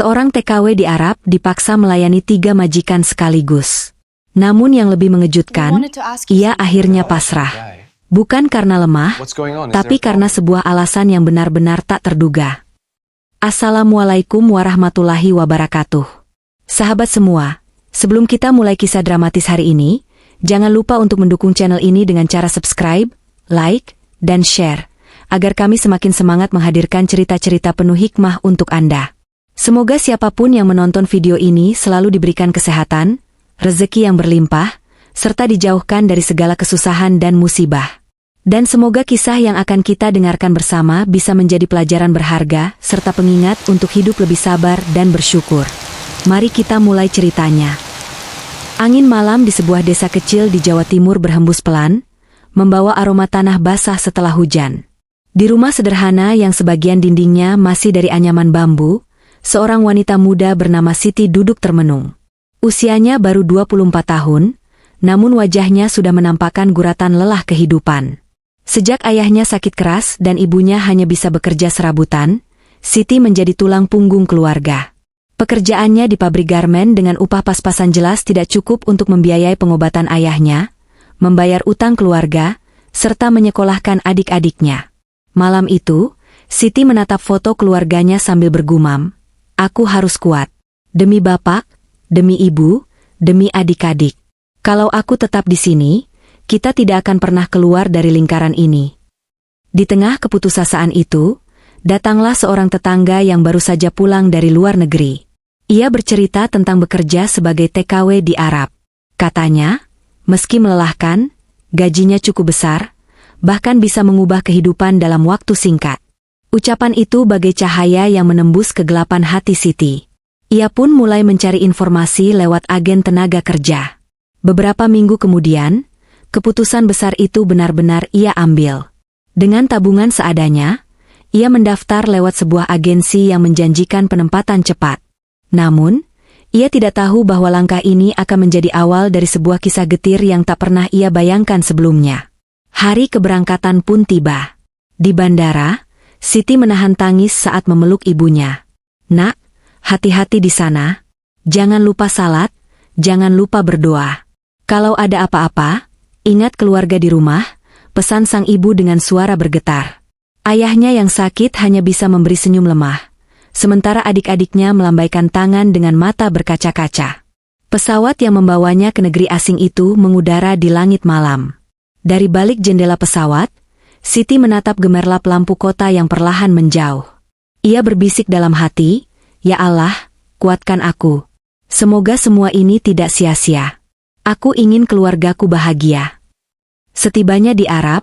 Seorang TKW di Arab dipaksa melayani 3 majikan sekaligus. Namun yang lebih mengejutkan, ia akhirnya pasrah. Bukan karena lemah, tapi karena sebuah alasan yang benar-benar tak terduga. Assalamualaikum warahmatullahi wabarakatuh. Sahabat semua, sebelum kita mulai kisah dramatis hari ini, jangan lupa untuk mendukung channel ini dengan cara subscribe, like, dan share, agar kami semakin semangat menghadirkan cerita-cerita penuh hikmah untuk Anda. Semoga siapapun yang menonton video ini selalu diberikan kesehatan, rezeki yang berlimpah, serta dijauhkan dari segala kesusahan dan musibah. Dan semoga kisah yang akan kita dengarkan bersama bisa menjadi pelajaran berharga, serta pengingat untuk hidup lebih sabar dan bersyukur. Mari kita mulai ceritanya. Angin malam di sebuah desa kecil di Jawa Timur berhembus pelan, membawa aroma tanah basah setelah hujan. Di rumah sederhana yang sebagian dindingnya masih dari anyaman bambu, seorang wanita muda bernama Siti duduk termenung. Usianya baru 24 tahun, namun wajahnya sudah menampakkan guratan lelah kehidupan. Sejak ayahnya sakit keras dan ibunya hanya bisa bekerja serabutan, Siti menjadi tulang punggung keluarga. Pekerjaannya di pabrik garmen dengan upah pas-pasan jelas tidak cukup untuk membiayai pengobatan ayahnya, membayar utang keluarga, serta menyekolahkan adik-adiknya. Malam itu, Siti menatap foto keluarganya sambil bergumam, "Aku harus kuat. Demi bapak, demi ibu, demi adik-adik. Kalau aku tetap di sini, kita tidak akan pernah keluar dari lingkaran ini." Di tengah keputusasaan itu, datanglah seorang tetangga yang baru saja pulang dari luar negeri. Ia bercerita tentang bekerja sebagai TKW di Arab. Katanya, meski melelahkan, gajinya cukup besar, bahkan bisa mengubah kehidupan dalam waktu singkat. Ucapan itu bagai cahaya yang menembus kegelapan hati Siti. Ia pun mulai mencari informasi lewat agen tenaga kerja. Beberapa minggu kemudian, keputusan besar itu benar-benar ia ambil. Dengan tabungan seadanya, ia mendaftar lewat sebuah agensi yang menjanjikan penempatan cepat. Namun, ia tidak tahu bahwa langkah ini akan menjadi awal dari sebuah kisah getir yang tak pernah ia bayangkan sebelumnya. Hari keberangkatan pun tiba. Di bandara, Siti menahan tangis saat memeluk ibunya. "Nak, hati-hati di sana. Jangan lupa salat, jangan lupa berdoa. Kalau ada apa-apa, ingat keluarga di rumah," pesan sang ibu dengan suara bergetar. Ayahnya yang sakit hanya bisa memberi senyum lemah, sementara adik-adiknya melambaikan tangan dengan mata berkaca-kaca. Pesawat yang membawanya ke negeri asing itu mengudara di langit malam. Dari balik jendela pesawat, Siti menatap gemerlap lampu kota yang perlahan menjauh. Ia berbisik dalam hati, "Ya Allah, kuatkan aku. Semoga semua ini tidak sia-sia. Aku ingin keluargaku bahagia." Setibanya di Arab,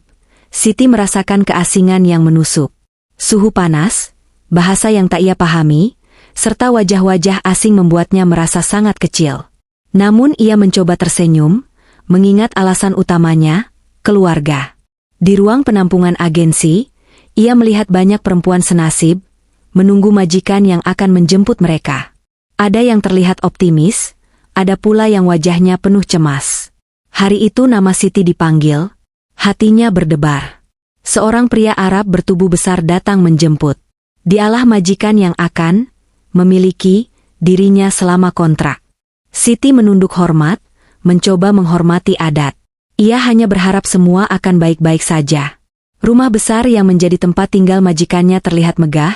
Siti merasakan keasingan yang menusuk. Suhu panas, bahasa yang tak ia pahami, serta wajah-wajah asing membuatnya merasa sangat kecil. Namun ia mencoba tersenyum, mengingat alasan utamanya, keluarga. Di ruang penampungan agensi, ia melihat banyak perempuan senasib, menunggu majikan yang akan menjemput mereka. Ada yang terlihat optimis, ada pula yang wajahnya penuh cemas. Hari itu nama Siti dipanggil, hatinya berdebar. Seorang pria Arab bertubuh besar datang menjemput. Dialah majikan yang akan memiliki dirinya selama kontrak. Siti menunduk hormat, mencoba menghormati adat. Ia hanya berharap semua akan baik-baik saja. Rumah besar yang menjadi tempat tinggal majikannya terlihat megah,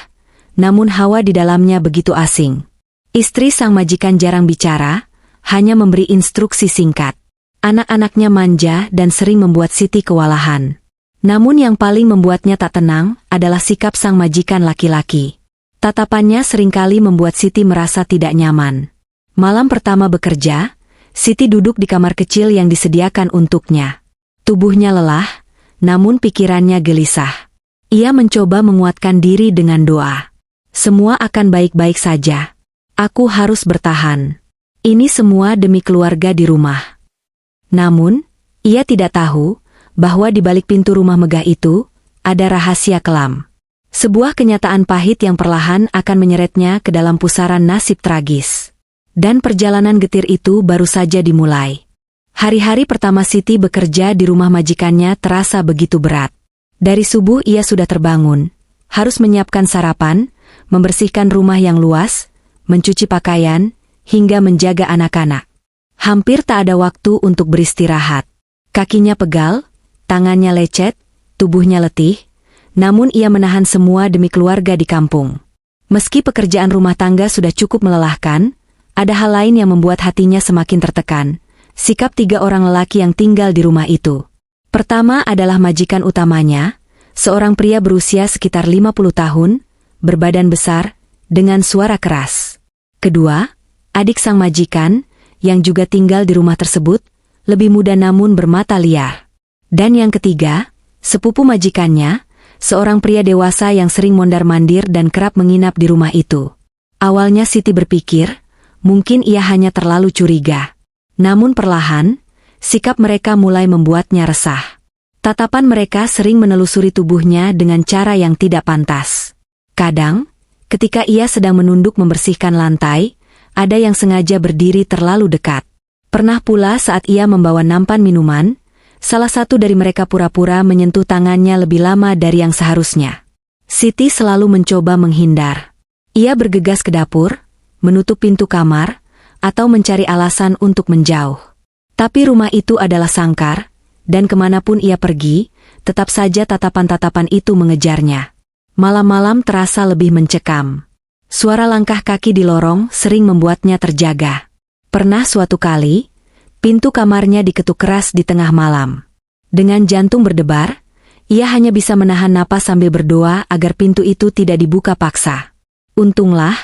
namun hawa di dalamnya begitu asing. Istri sang majikan jarang bicara, hanya memberi instruksi singkat. Anak-anaknya manja dan sering membuat Siti kewalahan. Namun yang paling membuatnya tak tenang adalah sikap sang majikan laki-laki. Tatapannya seringkali membuat Siti merasa tidak nyaman. Malam pertama bekerja, Siti duduk di kamar kecil yang disediakan untuknya. Tubuhnya lelah, namun pikirannya gelisah. Ia mencoba menguatkan diri dengan doa. "Semua akan baik-baik saja. Aku harus bertahan. Ini semua demi keluarga di rumah." Namun, ia tidak tahu bahwa di balik pintu rumah megah itu, ada rahasia kelam. Sebuah kenyataan pahit yang perlahan akan menyeretnya ke dalam pusaran nasib tragis. Dan perjalanan getir itu baru saja dimulai. Hari-hari pertama Siti bekerja di rumah majikannya terasa begitu berat. Dari subuh ia sudah terbangun, harus menyiapkan sarapan, membersihkan rumah yang luas, mencuci pakaian, hingga menjaga anak-anak. Hampir tak ada waktu untuk beristirahat. Kakinya pegal, tangannya lecet, tubuhnya letih, namun ia menahan semua demi keluarga di kampung. Meski pekerjaan rumah tangga sudah cukup melelahkan, ada hal lain yang membuat hatinya semakin tertekan. Sikap 3 orang lelaki yang tinggal di rumah itu. Pertama adalah majikan utamanya, seorang pria berusia sekitar 50 tahun, berbadan besar, dengan suara keras. Kedua, adik sang majikan, yang juga tinggal di rumah tersebut, lebih muda namun bermata liar. Dan yang ketiga, sepupu majikannya, seorang pria dewasa yang sering mondar-mandir dan kerap menginap di rumah itu. Awalnya Siti berpikir, mungkin ia hanya terlalu curiga. Namun perlahan, sikap mereka mulai membuatnya resah. Tatapan mereka sering menelusuri tubuhnya dengan cara yang tidak pantas. Kadang, ketika ia sedang menunduk membersihkan lantai, ada yang sengaja berdiri terlalu dekat. Pernah pula saat ia membawa nampan minuman, salah satu dari mereka pura-pura menyentuh tangannya lebih lama dari yang seharusnya. Siti selalu mencoba menghindar. Ia bergegas ke dapur, menutup pintu kamar, atau mencari alasan untuk menjauh. Tapi rumah itu adalah sangkar, dan kemanapun ia pergi, tetap saja tatapan-tatapan itu mengejarnya. Malam-malam terasa lebih mencekam. Suara langkah kaki di lorong sering membuatnya terjaga. Pernah suatu kali, pintu kamarnya diketuk keras di tengah malam. Dengan jantung berdebar, ia hanya bisa menahan napas sambil berdoa agar pintu itu tidak dibuka paksa. Untunglah,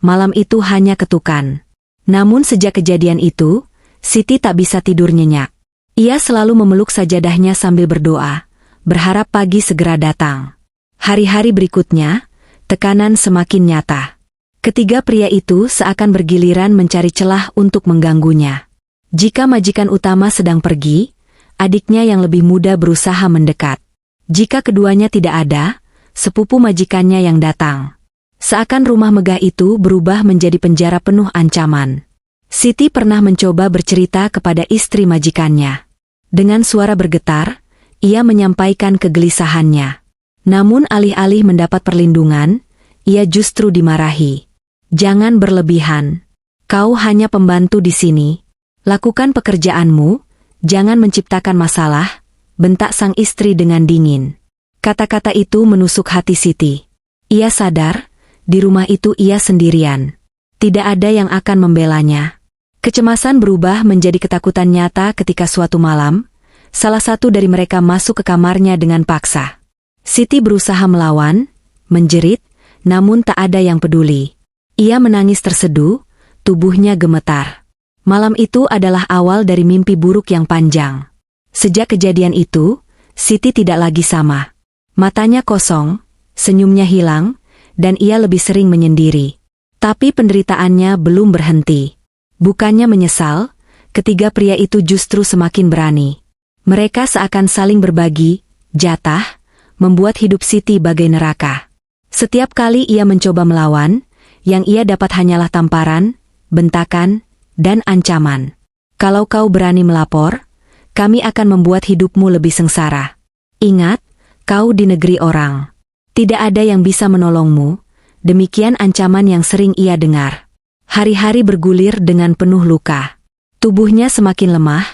malam itu hanya ketukan. Namun sejak kejadian itu, Siti tak bisa tidur nyenyak. Ia selalu memeluk sajadahnya sambil berdoa, berharap pagi segera datang. Hari-hari berikutnya, tekanan semakin nyata. Ketiga pria itu seakan bergiliran mencari celah untuk mengganggunya. Jika majikan utama sedang pergi, adiknya yang lebih muda berusaha mendekat. Jika keduanya tidak ada, sepupu majikannya yang datang. Seakan rumah megah itu berubah menjadi penjara penuh ancaman. Siti pernah mencoba bercerita kepada istri majikannya. Dengan suara bergetar, ia menyampaikan kegelisahannya. Namun alih-alih mendapat perlindungan, ia justru dimarahi. Jangan berlebihan. Kau hanya pembantu di sini. Lakukan pekerjaanmu, jangan menciptakan masalah, bentak sang istri dengan dingin. Kata-kata itu menusuk hati Siti. Ia sadar, di rumah itu ia sendirian. Tidak ada yang akan membelanya. Kecemasan berubah menjadi ketakutan nyata ketika suatu malam, salah satu dari mereka masuk ke kamarnya dengan paksa. Siti berusaha melawan, menjerit, namun tak ada yang peduli. Ia menangis terseduh, tubuhnya gemetar. Malam itu adalah awal dari mimpi buruk yang panjang. Sejak kejadian itu, Siti tidak lagi sama. Matanya kosong, senyumnya hilang, dan ia lebih sering menyendiri. Tapi penderitaannya belum berhenti. Bukannya menyesal, ketiga pria itu justru semakin berani. Mereka seakan saling berbagi jatah, membuat hidup Siti bagai neraka. Setiap kali ia mencoba melawan, yang ia dapat hanyalah tamparan, bentakan, dan ancaman. Kalau kau berani melapor, kami akan membuat hidupmu lebih sengsara. Ingat, kau di negeri orang. Tidak ada yang bisa menolongmu, demikian ancaman yang sering ia dengar. Hari-hari bergulir dengan penuh luka. Tubuhnya semakin lemah,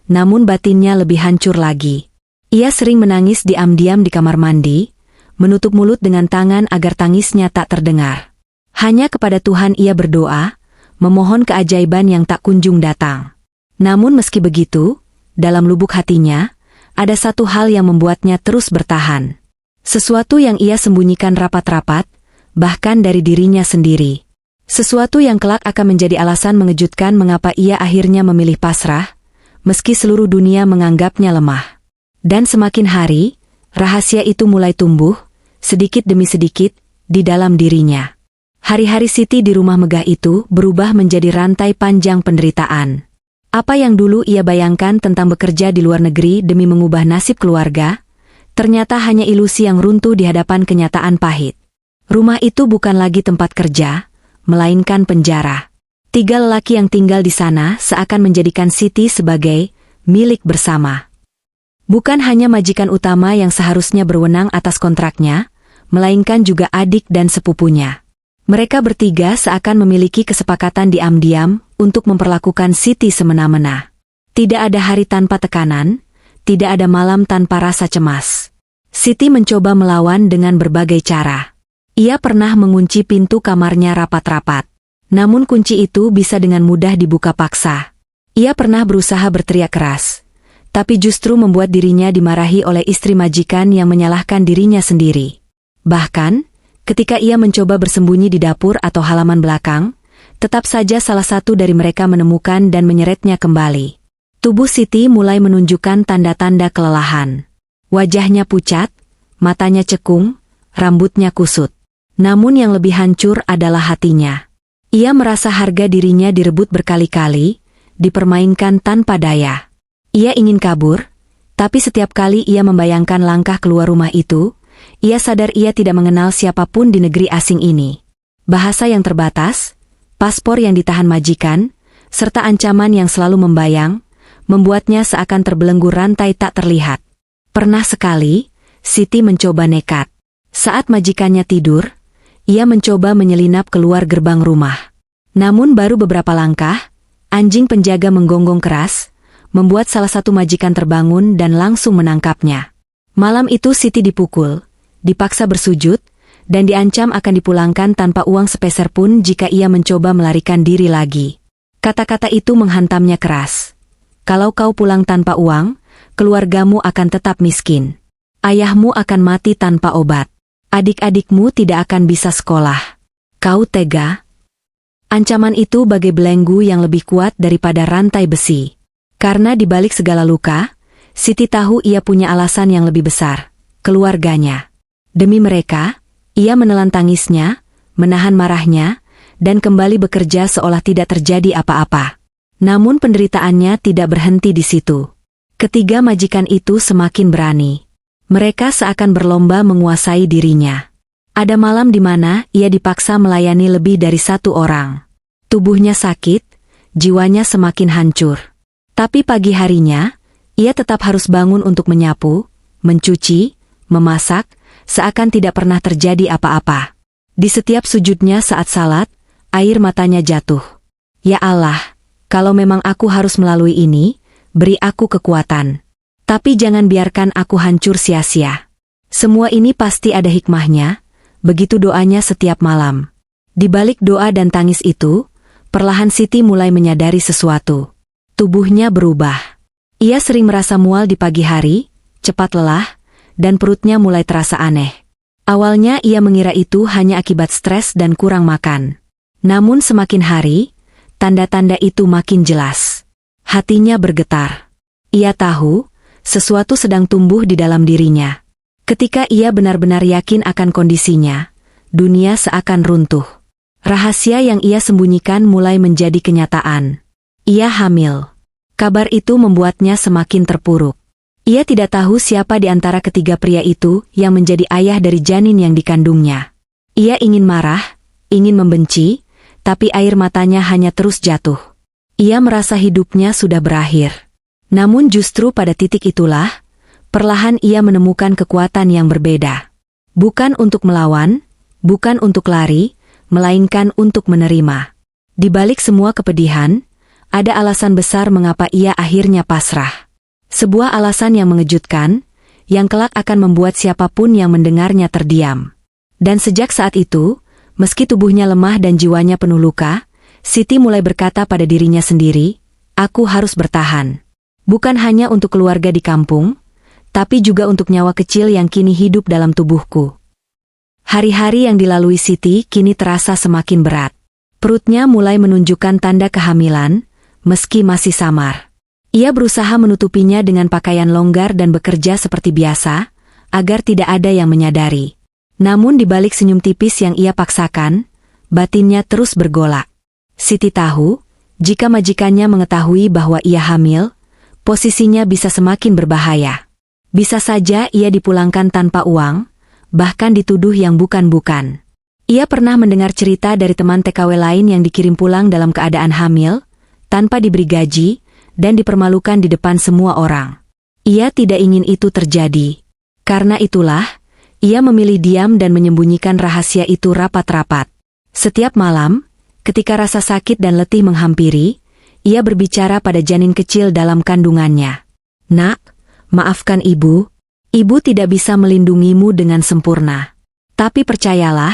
namun batinnya lebih hancur lagi. Ia sering menangis diam-diam di kamar mandi, menutup mulut dengan tangan agar tangisnya tak terdengar. Hanya kepada Tuhan ia berdoa, memohon keajaiban yang tak kunjung datang. Namun meski begitu, dalam lubuk hatinya, ada satu hal yang membuatnya terus bertahan. Sesuatu yang ia sembunyikan rapat-rapat, bahkan dari dirinya sendiri. Sesuatu yang kelak akan menjadi alasan mengejutkan mengapa ia akhirnya memilih pasrah, meski seluruh dunia menganggapnya lemah. Dan semakin hari, rahasia itu mulai tumbuh, sedikit demi sedikit, di dalam dirinya. Hari-hari Siti di rumah megah itu berubah menjadi rantai panjang penderitaan. Apa yang dulu ia bayangkan tentang bekerja di luar negeri demi mengubah nasib keluarga, ternyata hanya ilusi yang runtuh di hadapan kenyataan pahit. Rumah itu bukan lagi tempat kerja, melainkan penjara. 3 lelaki yang tinggal di sana seakan menjadikan Siti sebagai milik bersama. Bukan hanya majikan utama yang seharusnya berwenang atas kontraknya, melainkan juga adik dan sepupunya. Mereka bertiga seakan memiliki kesepakatan diam-diam untuk memperlakukan Siti semena-mena. Tidak ada hari tanpa tekanan, tidak ada malam tanpa rasa cemas. Siti mencoba melawan dengan berbagai cara. Ia pernah mengunci pintu kamarnya rapat-rapat. Namun kunci itu bisa dengan mudah dibuka paksa. Ia pernah berusaha berteriak keras, tapi justru membuat dirinya dimarahi oleh istri majikan yang menyalahkan dirinya sendiri. Bahkan, ketika ia mencoba bersembunyi di dapur atau halaman belakang, tetap saja salah satu dari mereka menemukan dan menyeretnya kembali. Tubuh Siti mulai menunjukkan tanda-tanda kelelahan. Wajahnya pucat, matanya cekung, rambutnya kusut. Namun yang lebih hancur adalah hatinya. Ia merasa harga dirinya direbut berkali-kali, dipermainkan tanpa daya. Ia ingin kabur, tapi setiap kali ia membayangkan langkah keluar rumah itu, ia sadar ia tidak mengenal siapapun di negeri asing ini. Bahasa yang terbatas, paspor yang ditahan majikan, serta ancaman yang selalu membayang, membuatnya seakan terbelenggu rantai tak terlihat. Pernah sekali, Siti mencoba nekat. Saat majikannya tidur, ia mencoba menyelinap keluar gerbang rumah. Namun baru beberapa langkah, anjing penjaga menggonggong keras, membuat salah satu majikan terbangun dan langsung menangkapnya. Malam itu Siti dipukul, dipaksa bersujud, dan diancam akan dipulangkan tanpa uang sepeser pun jika ia mencoba melarikan diri lagi. Kata-kata itu menghantamnya keras. Kalau kau pulang tanpa uang, keluargamu akan tetap miskin. Ayahmu akan mati tanpa obat. Adik-adikmu tidak akan bisa sekolah. Kau tega? Ancaman itu bagai belenggu yang lebih kuat daripada rantai besi. Karena di balik segala luka, Siti tahu ia punya alasan yang lebih besar, keluarganya. Demi mereka, ia menelan tangisnya, menahan marahnya, dan kembali bekerja seolah tidak terjadi apa-apa. Namun penderitaannya tidak berhenti di situ. Ketiga majikan itu semakin berani. Mereka seakan berlomba menguasai dirinya. Ada malam di mana ia dipaksa melayani lebih dari satu orang. Tubuhnya sakit, jiwanya semakin hancur. Tapi pagi harinya, ia tetap harus bangun untuk menyapu, mencuci, memasak, seakan tidak pernah terjadi apa-apa. Di setiap sujudnya saat salat, air matanya jatuh. Ya Allah, kalau memang aku harus melalui ini, beri aku kekuatan. Tapi jangan biarkan aku hancur sia-sia. Semua ini pasti ada hikmahnya, begitu doanya setiap malam. Di balik doa dan tangis itu, perlahan Siti mulai menyadari sesuatu. Tubuhnya berubah. Ia sering merasa mual di pagi hari, cepat lelah, dan perutnya mulai terasa aneh. Awalnya ia mengira itu hanya akibat stres dan kurang makan. Namun semakin hari, tanda-tanda itu makin jelas. Hatinya bergetar. Ia tahu, sesuatu sedang tumbuh di dalam dirinya. Ketika ia benar-benar yakin akan kondisinya, dunia seakan runtuh. Rahasia yang ia sembunyikan mulai menjadi kenyataan. Ia hamil. Kabar itu membuatnya semakin terpuruk. Ia tidak tahu siapa di antara ketiga pria itu yang menjadi ayah dari janin yang dikandungnya. Ia ingin marah, ingin membenci, tapi air matanya hanya terus jatuh. Ia merasa hidupnya sudah berakhir. Namun justru pada titik itulah, perlahan ia menemukan kekuatan yang berbeda. Bukan untuk melawan, bukan untuk lari, melainkan untuk menerima. Di balik semua kepedihan, ada alasan besar mengapa ia akhirnya pasrah. Sebuah alasan yang mengejutkan, yang kelak akan membuat siapapun yang mendengarnya terdiam. Dan sejak saat itu, meski tubuhnya lemah dan jiwanya penuh luka, Siti mulai berkata pada dirinya sendiri, aku harus bertahan. Bukan hanya untuk keluarga di kampung, tapi juga untuk nyawa kecil yang kini hidup dalam tubuhku. Hari-hari yang dilalui Siti kini terasa semakin berat. Perutnya mulai menunjukkan tanda kehamilan, meski masih samar. Ia berusaha menutupinya dengan pakaian longgar dan bekerja seperti biasa, agar tidak ada yang menyadari. Namun di balik senyum tipis yang ia paksakan, batinnya terus bergolak. Siti tahu, jika majikannya mengetahui bahwa ia hamil, posisinya bisa semakin berbahaya. Bisa saja ia dipulangkan tanpa uang, bahkan dituduh yang bukan-bukan. Ia pernah mendengar cerita dari teman TKW lain yang dikirim pulang dalam keadaan hamil, tanpa diberi gaji, dan dipermalukan di depan semua orang. Ia tidak ingin itu terjadi. Karena itulah, ia memilih diam dan menyembunyikan rahasia itu rapat-rapat. Setiap malam, ketika rasa sakit dan letih menghampiri, ia berbicara pada janin kecil dalam kandungannya. Nak, maafkan ibu. Ibu tidak bisa melindungimu dengan sempurna. Tapi percayalah,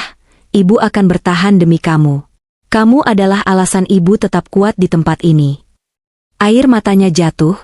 ibu akan bertahan demi kamu. Kamu adalah alasan ibu tetap kuat di tempat ini. Air matanya jatuh,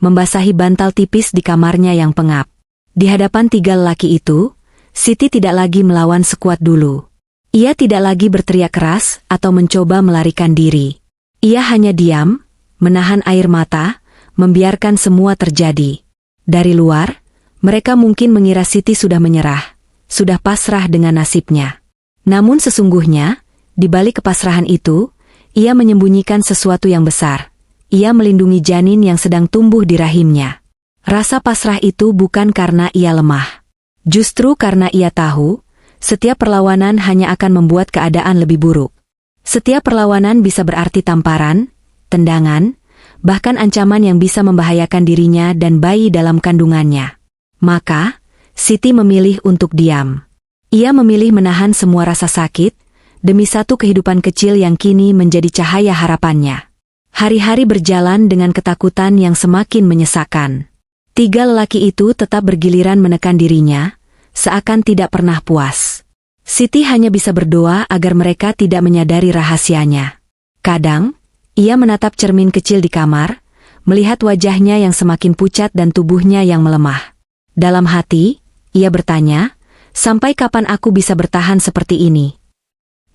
membasahi bantal tipis di kamarnya yang pengap. Di hadapan 3 lelaki itu, Siti tidak lagi melawan sekuat dulu. Ia tidak lagi berteriak keras atau mencoba melarikan diri. Ia hanya diam, menahan air mata, membiarkan semua terjadi. Dari luar, mereka mungkin mengira Siti sudah menyerah, sudah pasrah dengan nasibnya. Namun sesungguhnya, di balik kepasrahan itu, ia menyembunyikan sesuatu yang besar. Ia melindungi janin yang sedang tumbuh di rahimnya. Rasa pasrah itu bukan karena ia lemah. Justru karena ia tahu, setiap perlawanan hanya akan membuat keadaan lebih buruk. Setiap perlawanan bisa berarti tamparan, tendangan, bahkan ancaman yang bisa membahayakan dirinya dan bayi dalam kandungannya. Maka, Siti memilih untuk diam. Ia memilih menahan semua rasa sakit, demi satu kehidupan kecil yang kini menjadi cahaya harapannya. Hari-hari berjalan dengan ketakutan yang semakin menyesakkan. 3 lelaki itu tetap bergiliran menekan dirinya, seakan tidak pernah puas. Siti hanya bisa berdoa agar mereka tidak menyadari rahasianya. Kadang, ia menatap cermin kecil di kamar, melihat wajahnya yang semakin pucat dan tubuhnya yang melemah. Dalam hati, ia bertanya, sampai kapan aku bisa bertahan seperti ini?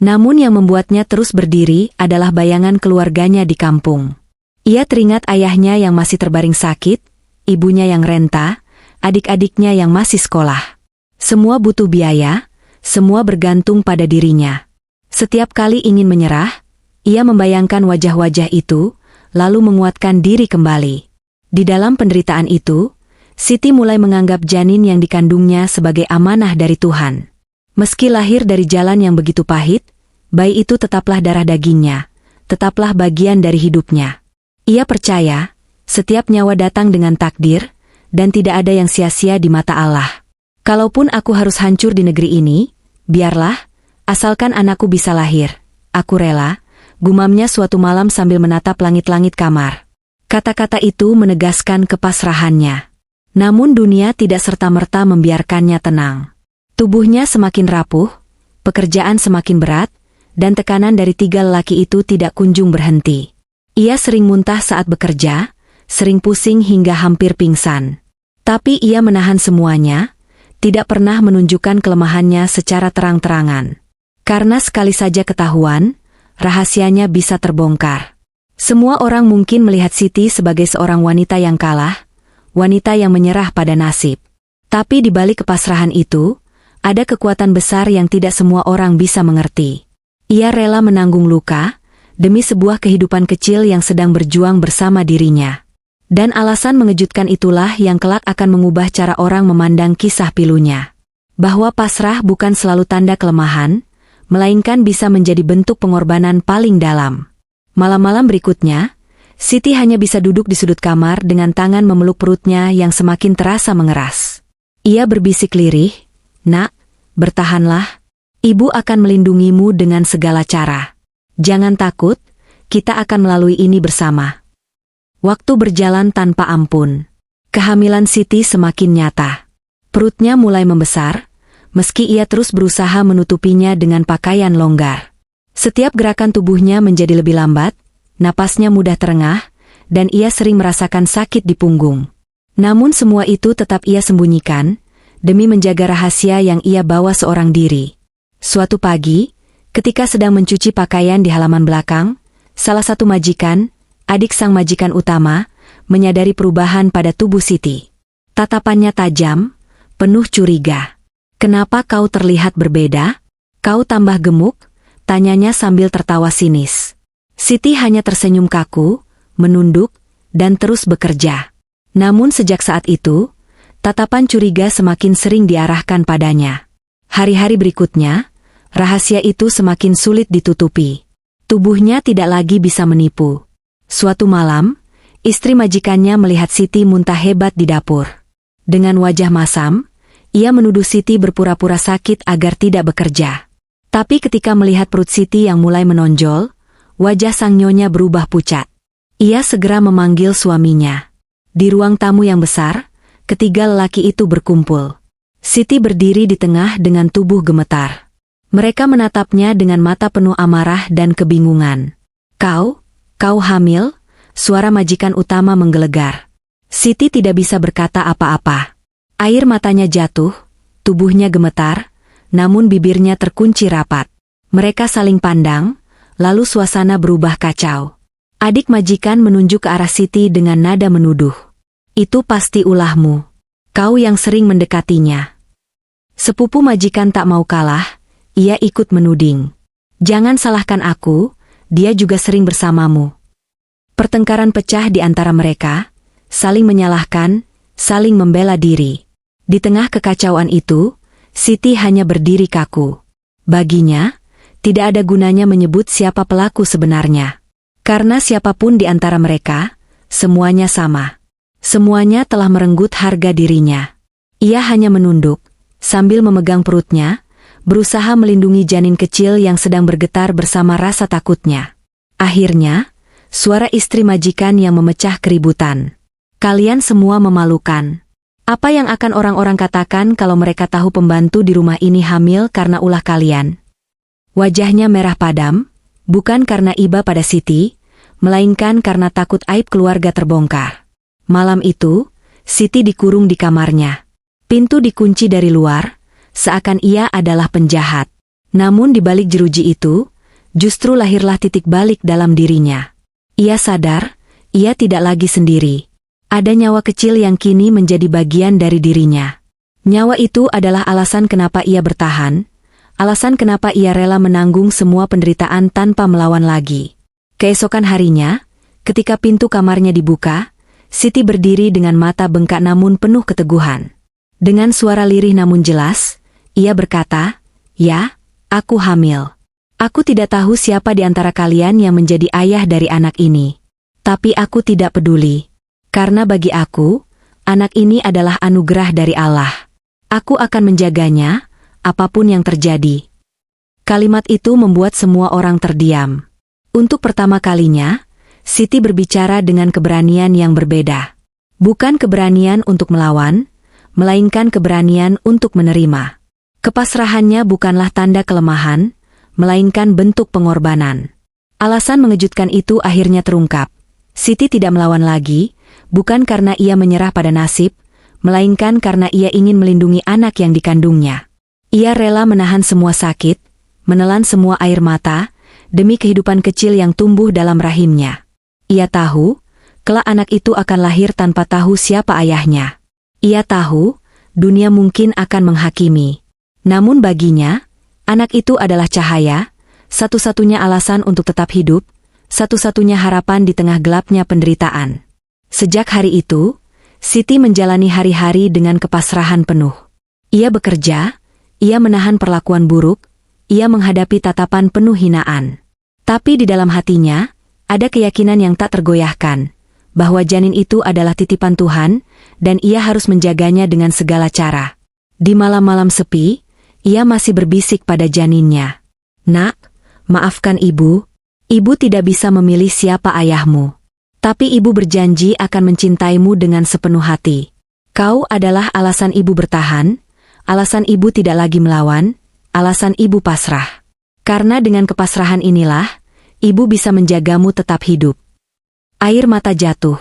Namun yang membuatnya terus berdiri adalah bayangan keluarganya di kampung. Ia teringat ayahnya yang masih terbaring sakit, ibunya yang renta, adik-adiknya yang masih sekolah. Semua butuh biaya, semua bergantung pada dirinya. Setiap kali ingin menyerah, ia membayangkan wajah-wajah itu, lalu menguatkan diri kembali. Di dalam penderitaan itu, Siti mulai menganggap janin yang dikandungnya sebagai amanah dari Tuhan. Meski lahir dari jalan yang begitu pahit, bayi itu tetaplah darah dagingnya, tetaplah bagian dari hidupnya. Ia percaya, setiap nyawa datang dengan takdir, dan tidak ada yang sia-sia di mata Allah. Kalaupun aku harus hancur di negeri ini, biarlah, asalkan anakku bisa lahir. Aku rela, gumamnya suatu malam sambil menatap langit-langit kamar. Kata-kata itu menegaskan kepasrahannya. Namun dunia tidak serta-merta membiarkannya tenang. Tubuhnya semakin rapuh, pekerjaan semakin berat, dan tekanan dari 3 lelaki itu tidak kunjung berhenti. Ia sering muntah saat bekerja, sering pusing hingga hampir pingsan. Tapi ia menahan semuanya, tidak pernah menunjukkan kelemahannya secara terang-terangan. Karena sekali saja ketahuan, rahasianya bisa terbongkar. Semua orang mungkin melihat Siti sebagai seorang wanita yang kalah, wanita yang menyerah pada nasib. Tapi di balik kepasrahan itu, ada kekuatan besar yang tidak semua orang bisa mengerti. Ia rela menanggung luka, demi sebuah kehidupan kecil yang sedang berjuang bersama dirinya. Dan alasan mengejutkan itulah yang kelak akan mengubah cara orang memandang kisah pilunya. Bahwa pasrah bukan selalu tanda kelemahan, melainkan bisa menjadi bentuk pengorbanan paling dalam. Malam-malam berikutnya, Siti hanya bisa duduk di sudut kamar dengan tangan memeluk perutnya yang semakin terasa mengeras. Ia berbisik lirih, "Nak, bertahanlah. Ibu akan melindungimu dengan segala cara. Jangan takut, kita akan melalui ini bersama." Waktu berjalan tanpa ampun. Kehamilan Siti semakin nyata. Perutnya mulai membesar, meski ia terus berusaha menutupinya dengan pakaian longgar. Setiap gerakan tubuhnya menjadi lebih lambat, napasnya mudah terengah, dan ia sering merasakan sakit di punggung. Namun semua itu tetap ia sembunyikan, demi menjaga rahasia yang ia bawa seorang diri. Suatu pagi, ketika sedang mencuci pakaian di halaman belakang, salah satu majikan, adik sang majikan utama, menyadari perubahan pada tubuh Siti. Tatapannya tajam, penuh curiga. "Kenapa kau terlihat berbeda? Kau tambah gemuk?" tanyanya sambil tertawa sinis. Siti hanya tersenyum kaku, menunduk, dan terus bekerja. Namun sejak saat itu, tatapan curiga semakin sering diarahkan padanya. Hari-hari berikutnya, rahasia itu semakin sulit ditutupi. Tubuhnya tidak lagi bisa menipu. Suatu malam, istri majikannya melihat Siti muntah hebat di dapur. Dengan wajah masam, ia menuduh Siti berpura-pura sakit agar tidak bekerja. Tapi ketika melihat perut Siti yang mulai menonjol, wajah sang nyonya berubah pucat. Ia segera memanggil suaminya. Di ruang tamu yang besar, ketiga lelaki itu berkumpul. Siti berdiri di tengah dengan tubuh gemetar. Mereka menatapnya dengan mata penuh amarah dan kebingungan. Kau hamil?" Suara majikan utama menggelegar. Siti tidak bisa berkata apa-apa. Air matanya jatuh, tubuhnya gemetar, namun bibirnya terkunci rapat. Mereka saling pandang, lalu suasana berubah kacau. Adik majikan menunjuk ke arah Siti dengan nada menuduh. "Itu pasti ulahmu. Kau yang sering mendekatinya." Sepupu majikan tak mau kalah, ia ikut menuding. "Jangan salahkan aku, dia juga sering bersamamu." Pertengkaran pecah di antara mereka, saling menyalahkan, saling membela diri. Di tengah kekacauan itu, Siti hanya berdiri kaku. Baginya, tidak ada gunanya menyebut siapa pelaku sebenarnya. Karena siapapun di antara mereka, semuanya sama. Semuanya telah merenggut harga dirinya. Ia hanya menunduk, sambil memegang perutnya, berusaha melindungi janin kecil yang sedang bergetar bersama rasa takutnya. Akhirnya, suara istri majikan yang memecah keributan. "Kalian semua memalukan. Apa yang akan orang-orang katakan kalau mereka tahu pembantu di rumah ini hamil karena ulah kalian?" Wajahnya merah padam, bukan karena iba pada Siti, melainkan karena takut aib keluarga terbongkar. Malam itu, Siti dikurung di kamarnya. Pintu dikunci dari luar, seakan ia adalah penjahat. Namun di balik jeruji itu, justru lahirlah titik balik dalam dirinya. Ia sadar, ia tidak lagi sendiri. Ada nyawa kecil yang kini menjadi bagian dari dirinya. Nyawa itu adalah alasan kenapa ia bertahan, alasan kenapa ia rela menanggung semua penderitaan tanpa melawan lagi. Keesokan harinya, ketika pintu kamarnya dibuka, Siti berdiri dengan mata bengkak namun penuh keteguhan. Dengan suara lirih namun jelas, ia berkata, "Ya, aku hamil. Aku tidak tahu siapa di antara kalian yang menjadi ayah dari anak ini. Tapi aku tidak peduli. Karena bagi aku, anak ini adalah anugerah dari Allah. Aku akan menjaganya, apapun yang terjadi." Kalimat itu membuat semua orang terdiam. Untuk pertama kalinya, Siti berbicara dengan keberanian yang berbeda. Bukan keberanian untuk melawan, melainkan keberanian untuk menerima. Kepasrahannya bukanlah tanda kelemahan, melainkan bentuk pengorbanan. Alasan mengejutkan itu akhirnya terungkap. Siti tidak melawan lagi, bukan karena ia menyerah pada nasib, melainkan karena ia ingin melindungi anak yang dikandungnya. Ia rela menahan semua sakit, menelan semua air mata, demi kehidupan kecil yang tumbuh dalam rahimnya. Ia tahu, kelak anak itu akan lahir tanpa tahu siapa ayahnya. Ia tahu, dunia mungkin akan menghakimi. Namun baginya, anak itu adalah cahaya, satu-satunya alasan untuk tetap hidup, satu-satunya harapan di tengah gelapnya penderitaan. Sejak hari itu, Siti menjalani hari-hari dengan kepasrahan penuh. Ia bekerja, ia menahan perlakuan buruk, ia menghadapi tatapan penuh hinaan. Tapi di dalam hatinya, ada keyakinan yang tak tergoyahkan, bahwa janin itu adalah titipan Tuhan, dan ia harus menjaganya dengan segala cara. Di malam-malam sepi, ia masih berbisik pada janinnya. "Nak, maafkan ibu. Ibu tidak bisa memilih siapa ayahmu. Tapi ibu berjanji akan mencintaimu dengan sepenuh hati. Kau adalah alasan ibu bertahan, alasan ibu tidak lagi melawan, alasan ibu pasrah. Karena dengan kepasrahan inilah, ibu bisa menjagamu tetap hidup." Air mata jatuh.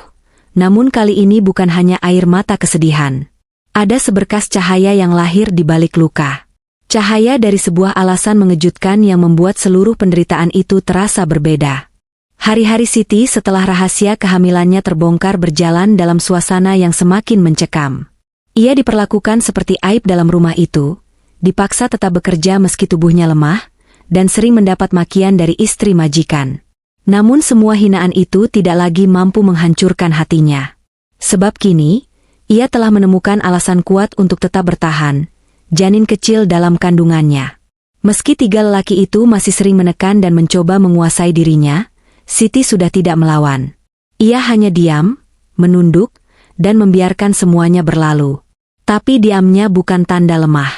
Namun kali ini bukan hanya air mata kesedihan. Ada seberkas cahaya yang lahir di balik luka. Cahaya dari sebuah alasan mengejutkan yang membuat seluruh penderitaan itu terasa berbeda. Hari-hari Siti setelah rahasia kehamilannya terbongkar berjalan dalam suasana yang semakin mencekam. Ia diperlakukan seperti aib dalam rumah itu, dipaksa tetap bekerja meski tubuhnya lemah, dan sering mendapat makian dari istri majikan. Namun semua hinaan itu tidak lagi mampu menghancurkan hatinya. Sebab kini, ia telah menemukan alasan kuat untuk tetap bertahan, janin kecil dalam kandungannya. Meski tiga lelaki itu masih sering menekan dan mencoba menguasai dirinya, Siti sudah tidak melawan. Ia hanya diam, menunduk, dan membiarkan semuanya berlalu. Tapi diamnya bukan tanda lemah.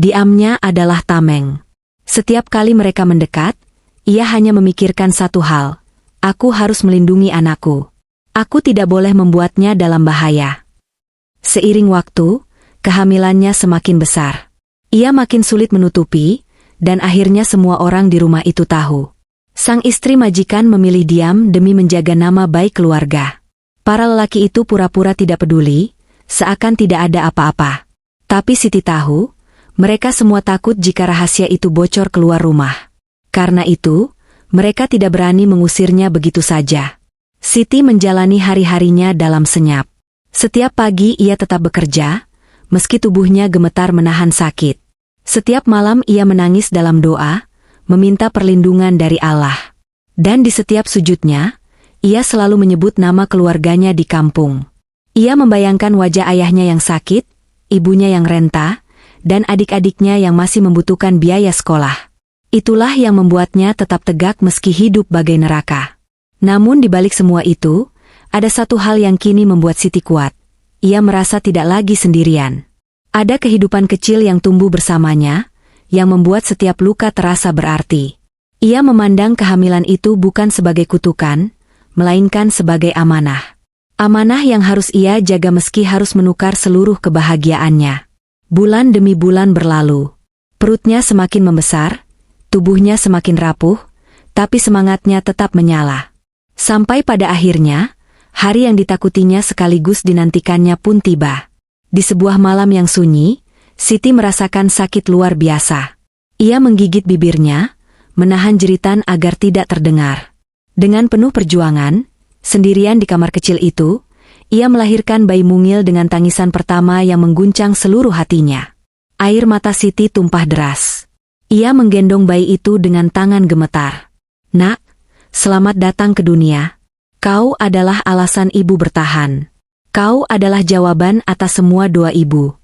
Diamnya adalah tameng. Setiap kali mereka mendekat, ia hanya memikirkan satu hal. Aku harus melindungi anakku. Aku tidak boleh membuatnya dalam bahaya. Seiring waktu, kehamilannya semakin besar. Ia makin sulit menutupi, dan akhirnya semua orang di rumah itu tahu. Sang istri majikan memilih diam demi menjaga nama baik keluarga. Para lelaki itu pura-pura tidak peduli, seakan tidak ada apa-apa. Tapi Siti tahu, mereka semua takut jika rahasia itu bocor keluar rumah. Karena itu, mereka tidak berani mengusirnya begitu saja. Siti menjalani hari-harinya dalam senyap. Setiap pagi ia tetap bekerja, meski tubuhnya gemetar menahan sakit. Setiap malam ia menangis dalam doa, meminta perlindungan dari Allah. Dan di setiap sujudnya, ia selalu menyebut nama keluarganya di kampung. Ia membayangkan wajah ayahnya yang sakit, ibunya yang renta, dan adik-adiknya yang masih membutuhkan biaya sekolah. Itulah yang membuatnya tetap tegak meski hidup bagai neraka. Namun di balik semua itu, ada satu hal yang kini membuat Siti kuat. Ia merasa tidak lagi sendirian. Ada kehidupan kecil yang tumbuh bersamanya, yang membuat setiap luka terasa berarti. Ia memandang kehamilan itu bukan sebagai kutukan, melainkan sebagai amanah. Amanah yang harus ia jaga meski harus menukar seluruh kebahagiaannya. Bulan demi bulan berlalu. Perutnya semakin membesar, tubuhnya semakin rapuh, tapi semangatnya tetap menyala. Sampai pada akhirnya, hari yang ditakutinya sekaligus dinantikannya pun tiba. Di sebuah malam yang sunyi, Siti merasakan sakit luar biasa. Ia menggigit bibirnya, menahan jeritan agar tidak terdengar. Dengan penuh perjuangan, sendirian di kamar kecil itu, ia melahirkan bayi mungil dengan tangisan pertama yang mengguncang seluruh hatinya. Air mata Siti tumpah deras. Ia menggendong bayi itu dengan tangan gemetar. "Nak, selamat datang ke dunia. Kau adalah alasan ibu bertahan. Kau adalah jawaban atas semua doa ibu."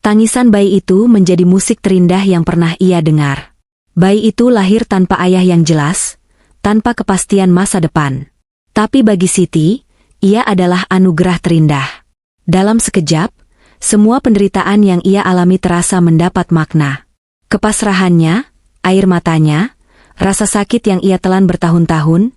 Tangisan bayi itu menjadi musik terindah yang pernah ia dengar. Bayi itu lahir tanpa ayah yang jelas, tanpa kepastian masa depan. Tapi bagi Siti, ia adalah anugerah terindah. Dalam sekejap, semua penderitaan yang ia alami terasa mendapat makna. Kepasrahannya, air matanya, rasa sakit yang ia telan bertahun-tahun,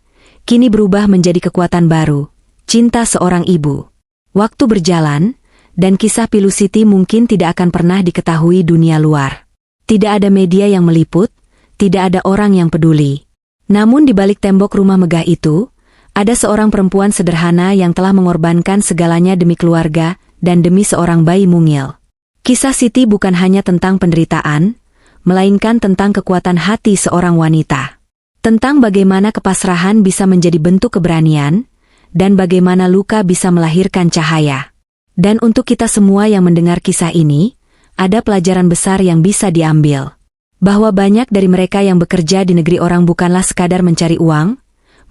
kini berubah menjadi kekuatan baru, cinta seorang ibu. Waktu berjalan, dan kisah pilu Siti mungkin tidak akan pernah diketahui dunia luar. Tidak ada media yang meliput, tidak ada orang yang peduli. Namun di balik tembok rumah megah itu, ada seorang perempuan sederhana yang telah mengorbankan segalanya demi keluarga dan demi seorang bayi mungil. Kisah Siti bukan hanya tentang penderitaan, melainkan tentang kekuatan hati seorang wanita. Tentang bagaimana kepasrahan bisa menjadi bentuk keberanian, dan bagaimana luka bisa melahirkan cahaya. Dan untuk kita semua yang mendengar kisah ini, ada pelajaran besar yang bisa diambil. Bahwa banyak dari mereka yang bekerja di negeri orang bukanlah sekadar mencari uang,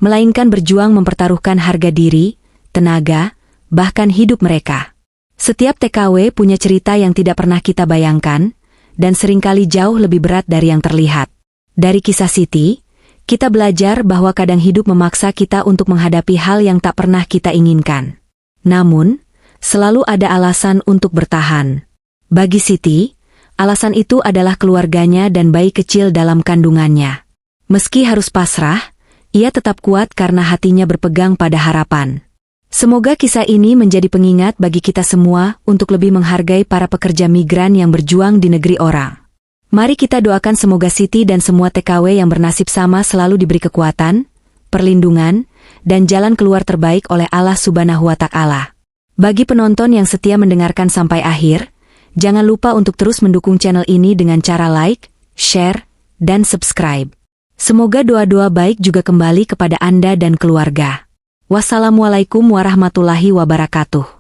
melainkan berjuang mempertaruhkan harga diri, tenaga, bahkan hidup mereka. Setiap TKW punya cerita yang tidak pernah kita bayangkan, dan seringkali jauh lebih berat dari yang terlihat. Dari kisah Siti, kita belajar bahwa kadang hidup memaksa kita untuk menghadapi hal yang tak pernah kita inginkan. Namun, selalu ada alasan untuk bertahan. Bagi Siti, alasan itu adalah keluarganya dan bayi kecil dalam kandungannya. Meski harus pasrah, ia tetap kuat karena hatinya berpegang pada harapan. Semoga kisah ini menjadi pengingat bagi kita semua untuk lebih menghargai para pekerja migran yang berjuang di negeri orang. Mari kita doakan semoga Siti dan semua TKW yang bernasib sama selalu diberi kekuatan, perlindungan, dan jalan keluar terbaik oleh Allah Subhanahu wa Ta'ala. Bagi penonton yang setia mendengarkan sampai akhir, jangan lupa untuk terus mendukung channel ini dengan cara like, share, dan subscribe. Semoga doa-doa baik juga kembali kepada Anda dan keluarga. Wassalamualaikum warahmatullahi wabarakatuh.